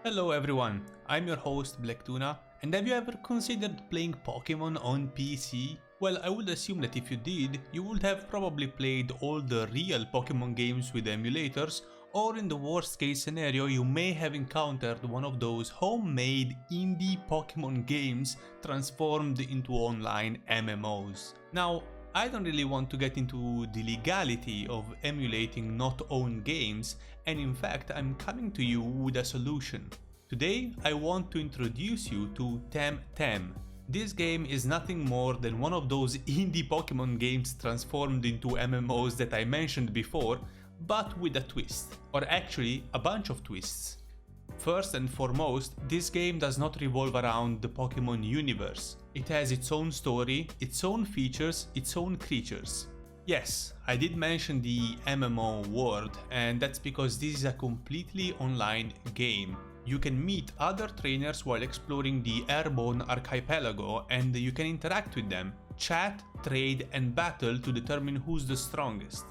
Hello everyone, I'm your host Blacktuna, and have you ever considered playing Pokemon on PC? Well, I would assume that if you did, you would have probably played all the real Pokemon games with emulators, or in the worst case scenario you may have encountered one of those homemade indie Pokemon games transformed into online MMOs. Now, I don't really want to get into the legality of emulating not owned games, and in fact I'm coming to you with a solution. Today I want to introduce you to TemTem. This game is nothing more than one of those indie Pokemon games transformed into MMOs that I mentioned before, but with a twist, or actually a bunch of twists. First and foremost, this game does not revolve around the Pokemon universe. It has its own story, its own features, its own creatures. Yes, I did mention the MMO word, and that's because this is a completely online game. You can meet other trainers while exploring the Airborne archipelago, and you can interact with them, chat, trade and battle to determine who's the strongest.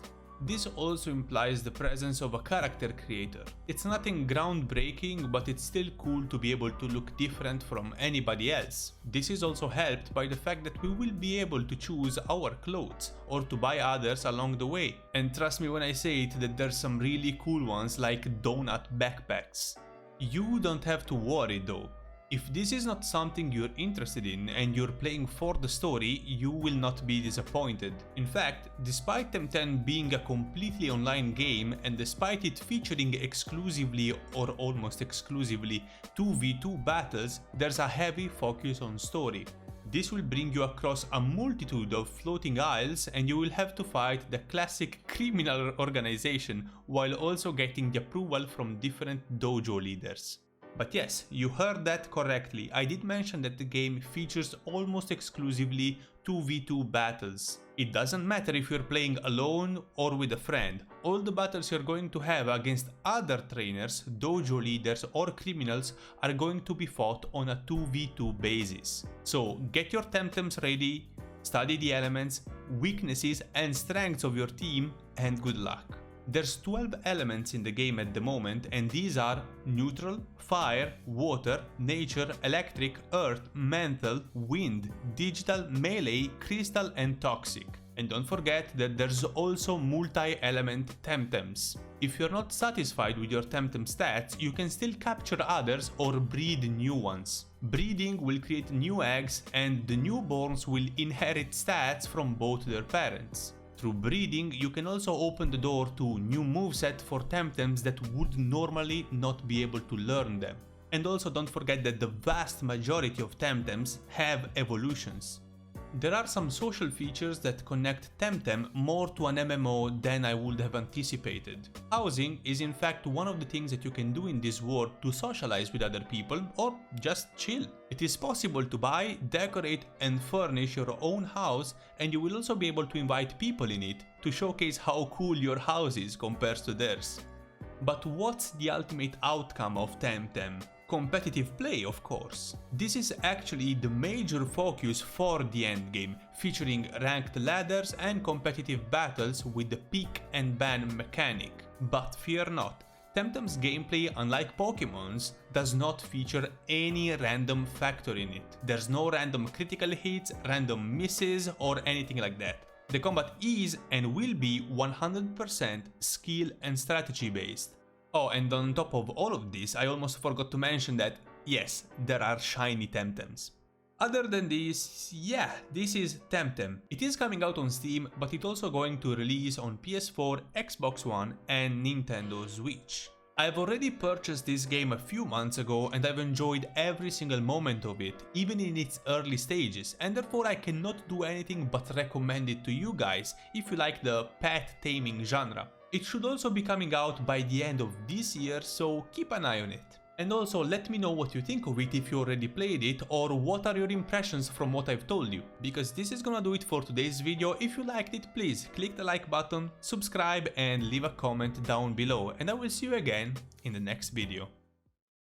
This also implies the presence of a character creator. It's nothing groundbreaking, but it's still cool to be able to look different from anybody else. This is also helped by the fact that we will be able to choose our clothes or to buy others along the way. And trust me when I say it that there's some really cool ones like donut backpacks. You don't have to worry though. If this is not something you're interested in and you're playing for the story, you will not be disappointed. In fact, despite TemTem being a completely online game and despite it featuring exclusively or almost exclusively 2v2 battles, there's a heavy focus on story. This will bring you across a multitude of floating isles and you will have to fight the classic criminal organization while also getting the approval from different dojo leaders. But yes, you heard that correctly. I did mention that the game features almost exclusively 2v2 battles. It doesn't matter if you're playing alone or with a friend. All the battles you're going to have against other trainers, dojo leaders or criminals are going to be fought on a 2v2 basis. So get your TemTems ready, study the elements, weaknesses and strengths of your team, and good luck. There's 12 elements in the game at the moment, and these are neutral, fire, water, nature, electric, earth, mental, wind, digital, melee, crystal and toxic. And don't forget that there's also multi-element TemTems. If you're not satisfied with your TemTem stats, you can still capture others or breed new ones. Breeding will create new eggs and the newborns will inherit stats from both their parents. Through breeding, you can also open the door to new moveset for TemTems that would normally not be able to learn them. And also don't forget that the vast majority of TemTems have evolutions. There are some social features that connect TemTem more to an MMO than I would have anticipated. Housing is in fact one of the things that you can do in this world to socialize with other people or just chill. It is possible to buy, decorate and furnish your own house, and you will also be able to invite people in it to showcase how cool your house is compared to theirs. But what's the ultimate outcome of TemTem? Competitive play, of course. This is actually the major focus for the endgame, featuring ranked ladders and competitive battles with the pick and ban mechanic. But fear not, TemTem's gameplay, unlike Pokemon's, does not feature any random factor in it. There's no random critical hits, random misses or anything like that. The combat is and will be 100% skill and strategy based. Oh, and on top of all of this, I almost forgot to mention that, yes, there are shiny TemTems. Other than this, yeah, this is TemTem. It is coming out on Steam, but it's also going to release on PS4, Xbox One and Nintendo Switch. I've already purchased this game a few months ago and I've enjoyed every single moment of it, even in its early stages, and therefore I cannot do anything but recommend it to you guys if you like the pet taming genre. It should also be coming out by the end of this year, so keep an eye on it. And also let me know what you think of it if you already played it, or what are your impressions from what I've told you. Because this is gonna do it for today's video. If you liked it, please click the like button, subscribe and leave a comment down below, and I will see you again in the next video.